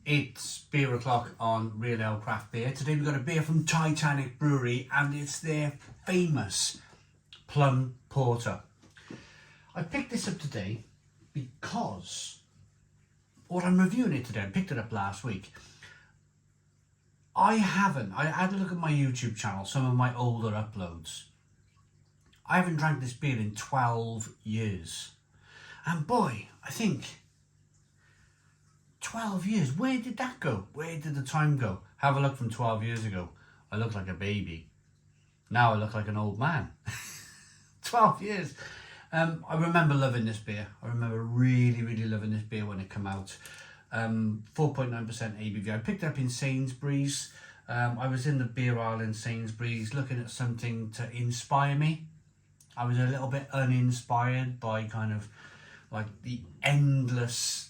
It's beer o'clock on Real Ale Craft Beer. Today we've got a beer from Titanic Brewery and it's their famous Plum Porter. I picked this up today because, or I'm reviewing it today, I picked it up last week. I had a look at my YouTube channel, some of my older uploads. I haven't drank this beer in 12 years. And boy, I think 12 years, where did that go? Where did the time go? Have a look from 12 years ago. I looked like a baby. Now I look like an old man. 12 years. I remember loving this beer. I remember really loving this beer when it came out. 4.9% ABV. I picked it up in Sainsbury's. I was in the beer aisle in Sainsbury's looking at something to inspire me. I was a little bit uninspired by kind of like the endless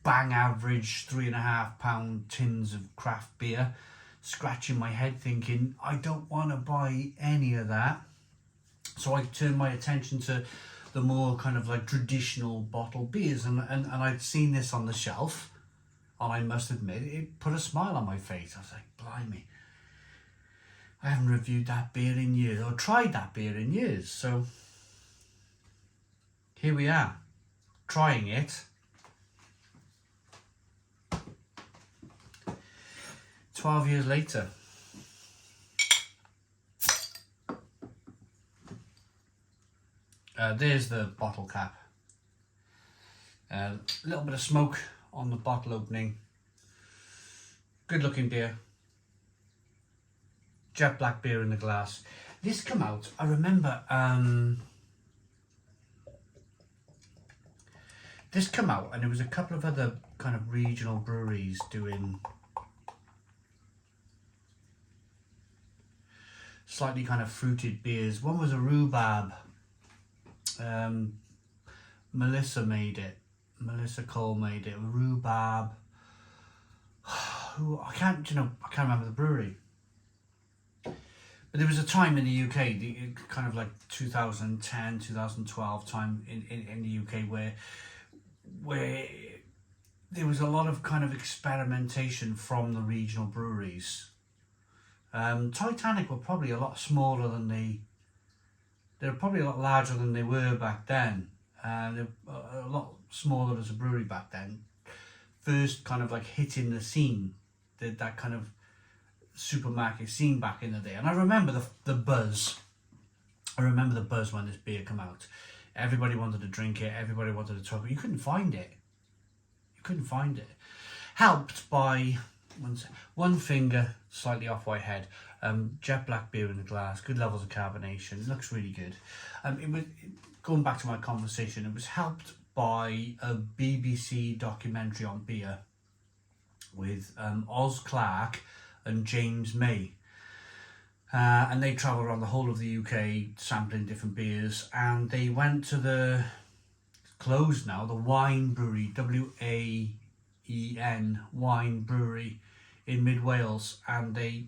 bang average £3.5 tins of craft beer, scratching my head thinking I don't want to buy any of that. So I turned my attention to the more kind of like traditional bottled beers, and I'd seen this on the shelf, and I must admit it put a smile on my face. I was like, blimey, I haven't reviewed that beer in years, or tried that beer in years. So here we are, trying it. 12 years later. There's the bottle cap. A little bit of smoke on the bottle opening. Good looking beer. Jet black beer in the glass. This come out, I remember, this come out and there was a couple of other kind of regional breweries doing slightly kind of fruited beers. One was a rhubarb. Melissa Cole made it. Rhubarb. I can't remember the brewery. But there was a time in the UK, kind of like 2010, 2012 time in the UK where there was a lot of kind of experimentation from the regional breweries. Titanic were probably a lot smaller than they were probably a lot larger than they were back then. They were a lot smaller as a brewery back then. First kind of like hitting the scene, that kind of supermarket scene back in the day. And I remember the buzz. I remember the buzz when this beer came out. Everybody wanted to drink it. Everybody wanted to talk about it. You couldn't find it. You couldn't find it. Helped by one finger slightly off white head. Jet black beer in the glass, good levels of carbonation, looks really good. Going back to my conversation, it was helped by a BBC documentary on beer with Oz Clarke and James May. And they travelled around the whole of the UK sampling different beers, and they went to the, closed now, the Wine Brewery, W-A-E-N, Wine Brewery in mid Wales, and they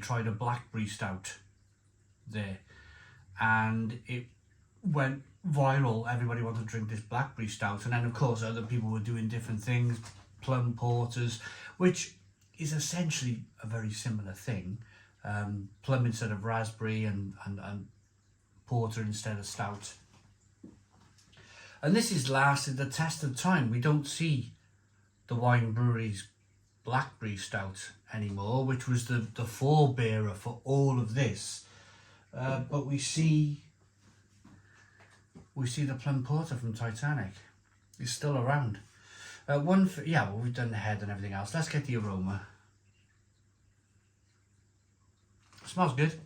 tried a blackberry stout there, and it went viral. Everybody wanted to drink this blackberry stout, and then of course other people were doing different things, plum porters, which is essentially a very similar thing. Plum instead of raspberry, and porter instead of stout. And this has lasted the test of time. We don't see the Wine Brewery's blackberry stout anymore, which was the forebearer for all of this, but we see the Plum Porter from Titanic. It's still around. We've done the head and everything else. Let's get the aroma. Smells good.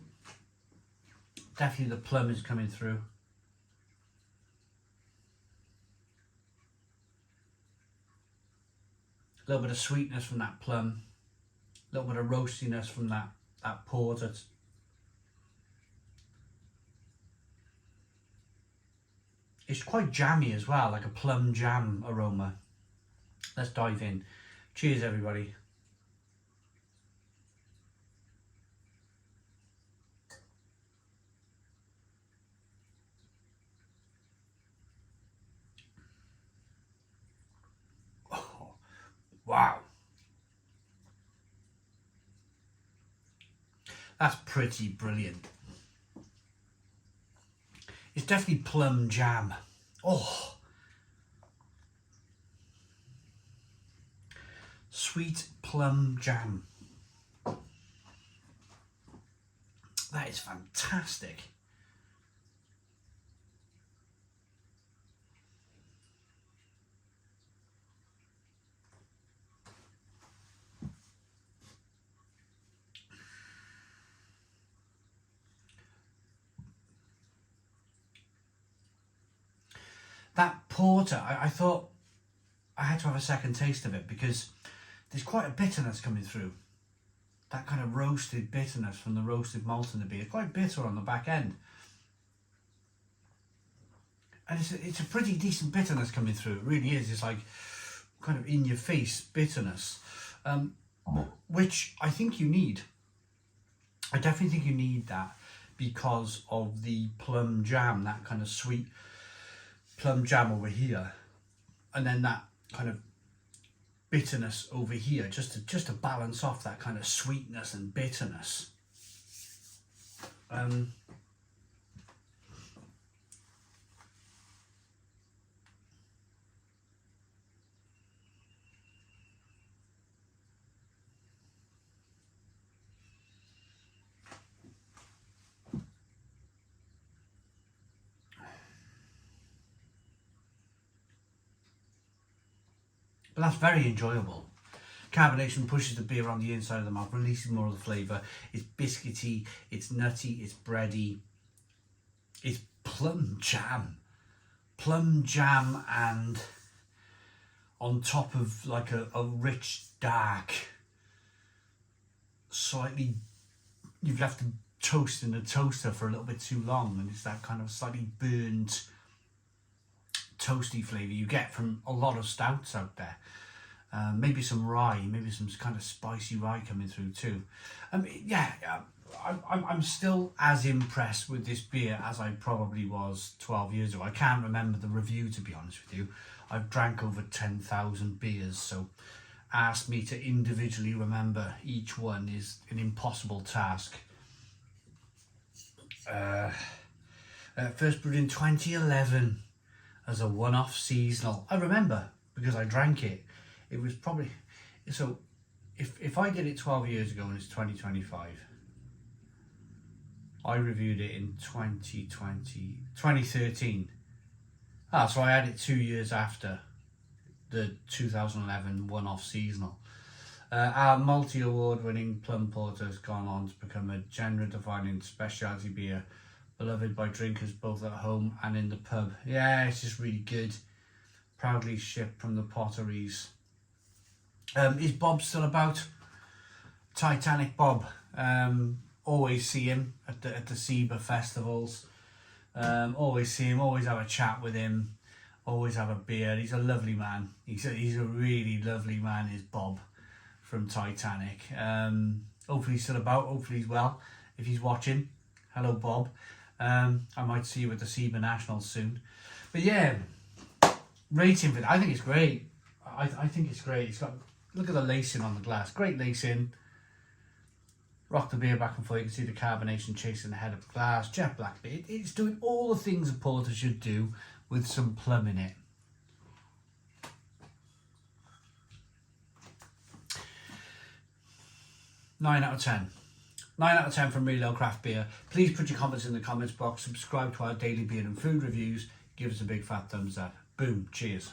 Definitely the plum is coming through. A little bit of sweetness from that plum, a little bit of roastiness from that porter. It's quite jammy as well, like a plum jam aroma. Let's dive in. Cheers, everybody. Wow. That's pretty brilliant. It's definitely plum jam. Oh. Sweet plum jam. That is fantastic. That porter, I thought I had to have a second taste of it because there's quite a bitterness coming through. That kind of roasted bitterness from the roasted malt in the beer. Quite bitter on the back end. And it's a pretty decent bitterness coming through. It really is. It's like kind of in your face bitterness. Which I think you need. I definitely think you need that because of the plum jam, that kind of sweet plum jam over here, and then that kind of bitterness over here, just to balance off that kind of sweetness and bitterness. But that's very enjoyable. Carbonation pushes the beer on the inside of the mouth, releases more of the flavour. It's biscuity, it's nutty, it's bready. It's plum jam. Plum jam, and on top of like a rich, dark, slightly, you've left the toast in the toaster for a little bit too long, and it's that kind of slightly burnt, toasty flavour you get from a lot of stouts out there. Maybe some rye, maybe some kind of spicy rye coming through too. I'm still as impressed with this beer as I probably was 12 years ago. I can't remember the review, to be honest with you. I've drank over 10,000 beers, so ask me to individually remember each one is an impossible task. First brewed in 2011 as a one-off seasonal. I remember because I drank it. It was probably, so if I did it 12 years ago and it's 2025, I reviewed it in 2013. So I had it 2 years after the 2011 one-off seasonal. Our multi-award winning Plum Porter has gone on to become a genre-defining specialty beer, beloved by drinkers both at home and in the pub. Yeah, it's just really good. Proudly shipped from the potteries. Is Bob still about? Titanic Bob. Always see him at the SEBA festivals. Always see him, always have a chat with him, always have a beer. He's a lovely man. He's a really lovely man, is Bob from Titanic. Hopefully he's still about, hopefully he's well. If he's watching, hello Bob. I might see you at the SEBA Nationals soon. But yeah, rating for it, I think it's great. I think it's great. It's got, look at the lacing on the glass, great lacing. Rock the beer back and forth, you can see the carbonation chasing the head of the glass. Jet black beer, it's doing all the things a porter should do with some plum in it. Nine out of 10. 9 out of 10 from Real Craft Beer. Please put your comments in the comments box, subscribe to our daily beer and food reviews, give us a big fat thumbs up. Boom, cheers.